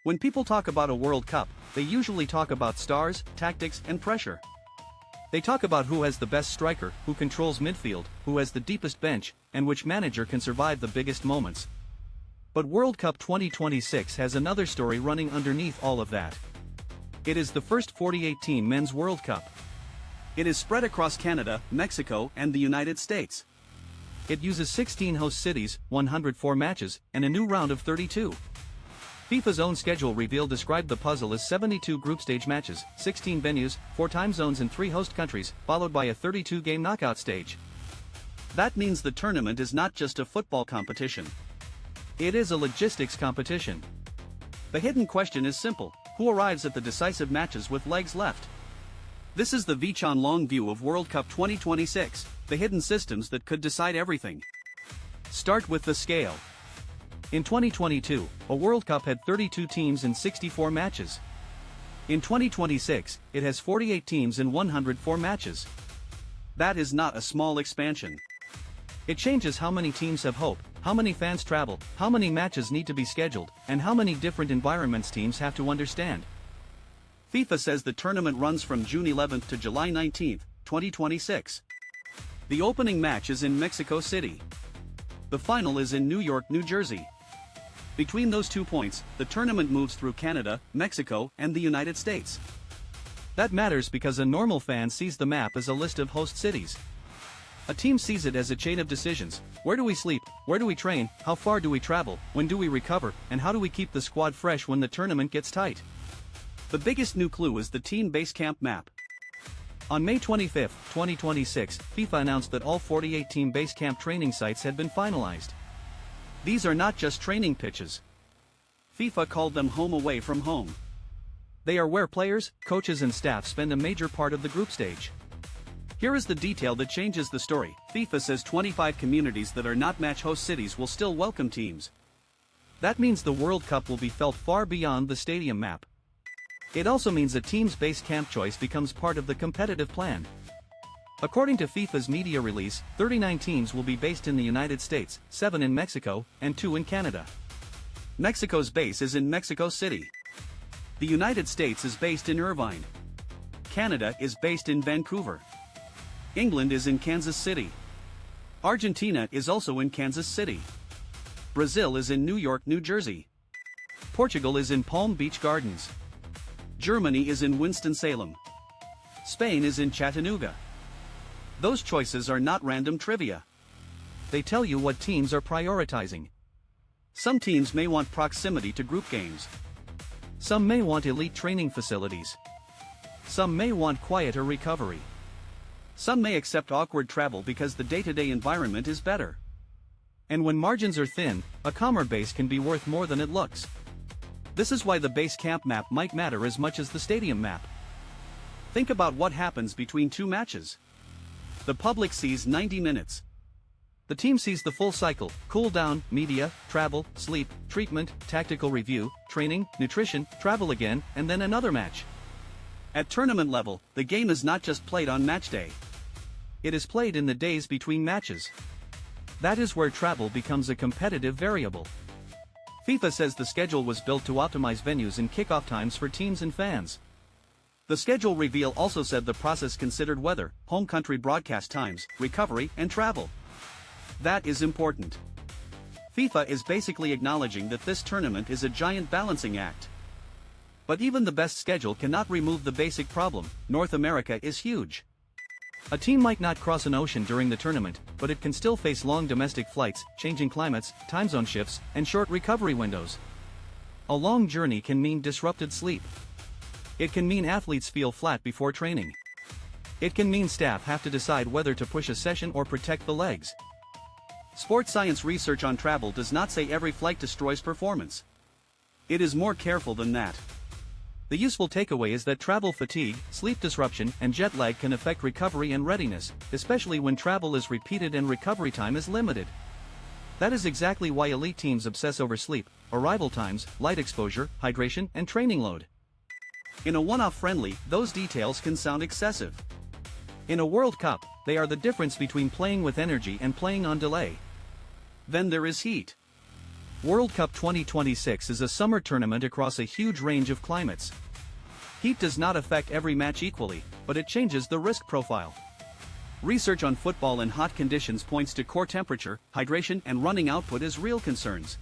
When people talk about a World Cup, they usually talk about stars, tactics, and pressure. They talk about who has the best striker, who controls midfield, who has the deepest bench, and which manager can survive the biggest moments. But World Cup 2026 has another story running underneath all of that. It is the first 48-team Men's World Cup. It is spread across Canada, Mexico, and the United States. It uses 16 host cities, 104 matches, and a new round of 32. FIFA's own schedule reveal described the puzzle as 72 group stage matches, 16 venues, 4 time zones in 3 host countries, followed by a 32-game knockout stage. That means the tournament is not just a football competition. It is a logistics competition. The hidden question is simple: who arrives at the decisive matches with legs left? This is the Vichon Long view of World Cup 2026, the hidden systems that could decide everything. Start with the scale. In 2022, a World Cup had 32 teams and 64 matches. In 2026, it has 48 teams and 104 matches. That is not a small expansion. It changes how many teams have hope, how many fans travel, how many matches need to be scheduled, and how many different environments teams have to understand. FIFA says the tournament runs from June 11th to July 19th, 2026. The opening match is in Mexico City. The final is in New York, New Jersey. Between those 2 points, the tournament moves through Canada, Mexico, and the United States. That matters because a normal fan sees the map as a list of host cities. A team sees it as a chain of decisions: where do we sleep, where do we train, how far do we travel, when do we recover, and how do we keep the squad fresh when the tournament gets tight. The biggest new clue is the team base camp map. On May 25, 2026, FIFA announced that all 48 team base camp training sites had been finalized. These are not just training pitches. FIFA called them home away from home. They are where players, coaches and staff spend a major part of the group stage. Here is the detail that changes the story. FIFA says 25 communities that are not match host cities will still welcome teams. That means the World Cup will be felt far beyond the stadium map. It also means a team's base camp choice becomes part of the competitive plan. According to FIFA's media release, 39 teams will be based in the United States, 7 in Mexico, and 2 in Canada. Mexico's base is in Mexico City. The United States is based in Irvine. Canada is based in Vancouver. England is in Kansas City. Argentina is also in Kansas City. Brazil is in New York, New Jersey. Portugal is in Palm Beach Gardens. Germany is in Winston-Salem. Spain is in Chattanooga. Those choices are not random trivia. They tell you what teams are prioritizing. Some teams may want proximity to group games. Some may want elite training facilities. Some may want quieter recovery. Some may accept awkward travel because the day-to-day environment is better. And when margins are thin, a calmer base can be worth more than it looks. This is why the base camp map might matter as much as the stadium map. Think about what happens between 2 matches. The public sees 90 minutes. The team sees the full cycle: cool down, media, travel, sleep, treatment, tactical review, training, nutrition, travel again, and then another match. At tournament level, the game is not just played on match day. It is played in the days between matches. That is where travel becomes a competitive variable. FIFA says the schedule was built to optimize venues and kickoff times for teams and fans. The schedule reveal also said the process considered weather, home country broadcast times, recovery, and travel. That is important. FIFA is basically acknowledging that this tournament is a giant balancing act. But even the best schedule cannot remove the basic problem: North America is huge. A team might not cross an ocean during the tournament, but it can still face long domestic flights, changing climates, time zone shifts, and short recovery windows. A long journey can mean disrupted sleep. It can mean athletes feel flat before training. It can mean staff have to decide whether to push a session or protect the legs. Sports science research on travel does not say every flight destroys performance. It is more careful than that. The useful takeaway is that travel fatigue, sleep disruption, and jet lag can affect recovery and readiness, especially when travel is repeated and recovery time is limited. That is exactly why elite teams obsess over sleep, arrival times, light exposure, hydration, and training load. In a one-off friendly, those details can sound excessive. In a World Cup, they are the difference between playing with energy and playing on delay. Then there is heat. World Cup 2026 is a summer tournament across a huge range of climates. Heat does not affect every match equally, but it changes the risk profile. Research on football in hot conditions points to core temperature, hydration and running output as real concerns.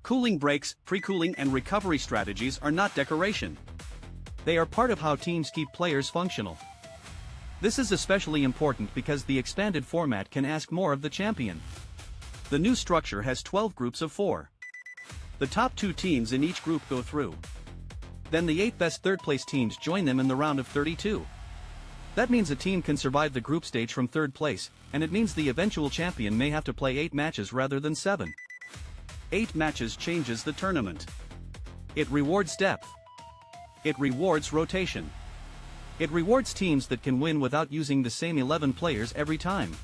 Cooling breaks, pre-cooling and recovery strategies are not decoration. They are part of how teams keep players functional. This is especially important because the expanded format can ask more of the champion. The new structure has 12 groups of 4. The top 2 teams in each group go through. Then the 8 best third-place teams join them in the round of 32. That means a team can survive the group stage from third place, and it means the eventual champion may have to play 8 matches rather than 7. 8 matches changes the tournament. It rewards depth. It rewards rotation. It rewards teams that can win without using the same 11 players every time.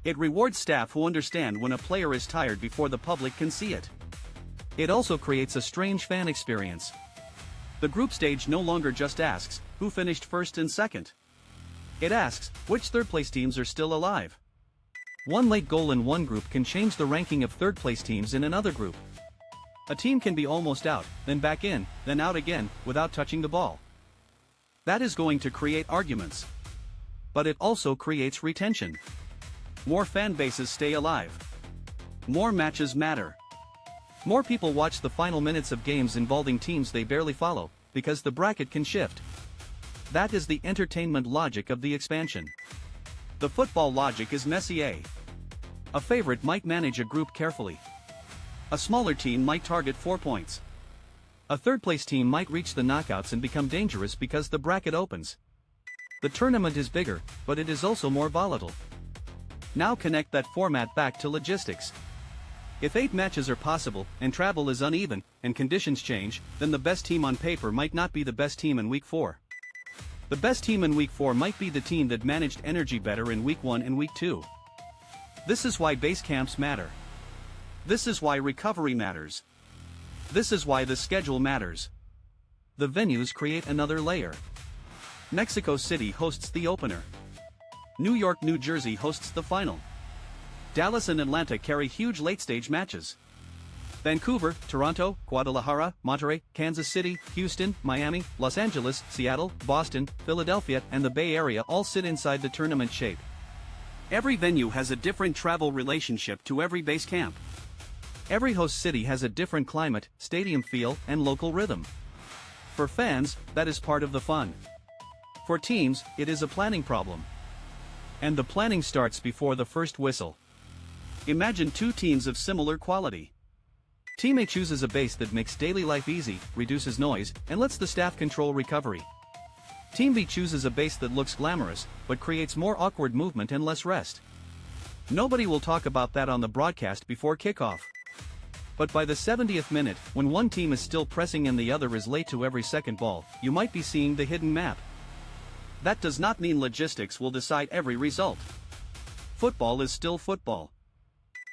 It rewards staff who understand when a player is tired before the public can see it. It also creates a strange fan experience. The group stage no longer just asks, who finished first and second. It asks, which third-place teams are still alive. One late goal in one group can change the ranking of third-place teams in another group. A team can be almost out, then back in, then out again, without touching the ball. That is going to create arguments. But it also creates retention. More fan bases stay alive. More matches matter. More people watch the final minutes of games involving teams they barely follow, because the bracket can shift. That is the entertainment logic of the expansion. The football logic is Messier. A favorite might manage a group carefully. A smaller team might target 4 points. A third-place team might reach the knockouts and become dangerous because the bracket opens. The tournament is bigger, but it is also more volatile. Now connect that format back to logistics. If 8 matches are possible, and travel is uneven, and conditions change, then the best team on paper might not be the best team in Week 4. The best team in Week 4 might be the team that managed energy better in Week 1 and Week 2. This is why base camps matter. This is why recovery matters. This is why the schedule matters. The venues create another layer. Mexico City hosts the opener. New York, New Jersey hosts the final. Dallas and Atlanta carry huge late-stage matches. Vancouver, Toronto, Guadalajara, Monterrey, Kansas City, Houston, Miami, Los Angeles, Seattle, Boston, Philadelphia, and the Bay Area all sit inside the tournament shape. Every venue has a different travel relationship to every base camp. Every host city has a different climate, stadium feel, and local rhythm. For fans, that is part of the fun. For teams, it is a planning problem. And the planning starts before the first whistle. Imagine 2 teams of similar quality. Team A chooses a base that makes daily life easy, reduces noise, and lets the staff control recovery. Team B chooses a base that looks glamorous, but creates more awkward movement and less rest. Nobody will talk about that on the broadcast before kickoff. But by the 70th minute, when one team is still pressing and the other is late to every second ball, you might be seeing the hidden map. That does not mean logistics will decide every result. Football is still football.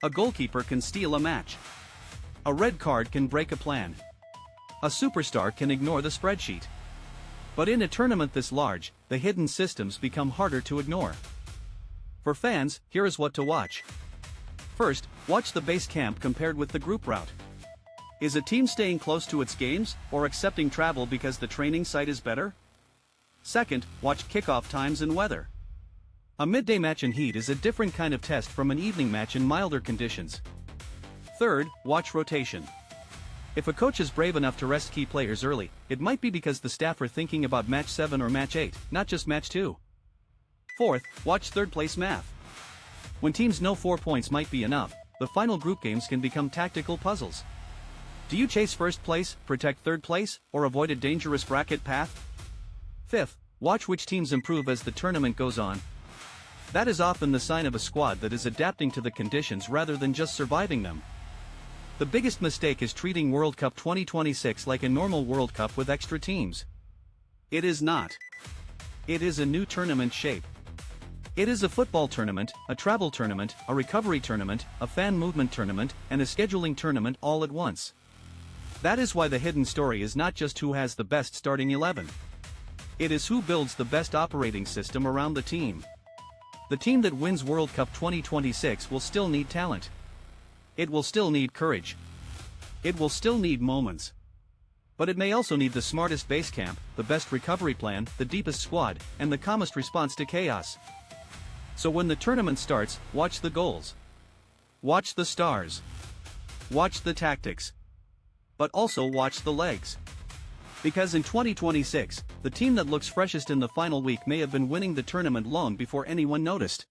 A goalkeeper can steal a match. A red card can break a plan. A superstar can ignore the spreadsheet. But in a tournament this large, the hidden systems become harder to ignore. For fans, here is what to watch. First, watch the base camp compared with the group route. Is a team staying close to its games, or accepting travel because the training site is better? Second, watch kickoff times and weather. A midday match in heat is a different kind of test from an evening match in milder conditions. Third, watch rotation. If a coach is brave enough to rest key players early, it might be because the staff are thinking about match 7 or match 8, not just match 2. Fourth, watch third-place math. When teams know 4 points might be enough, the final group games can become tactical puzzles. Do you chase first place, protect third place, or avoid a dangerous bracket path? Fifth, watch which teams improve as the tournament goes on. That is often the sign of a squad that is adapting to the conditions rather than just surviving them. The biggest mistake is treating World Cup 2026 like a normal World Cup with extra teams. It is not. It is a new tournament shape. It is a football tournament, a travel tournament, a recovery tournament, a fan movement tournament, and a scheduling tournament all at once. That is why the hidden story is not just who has the best starting 11. It is who builds the best operating system around the team. The team that wins World Cup 2026 will still need talent. It will still need courage. It will still need moments. But it may also need the smartest base camp, the best recovery plan, the deepest squad, and the calmest response to chaos. So when the tournament starts, watch the goals. Watch the stars. Watch the tactics. But also watch the legs. Because in 2026, the team that looks freshest in the final week may have been winning the tournament long before anyone noticed.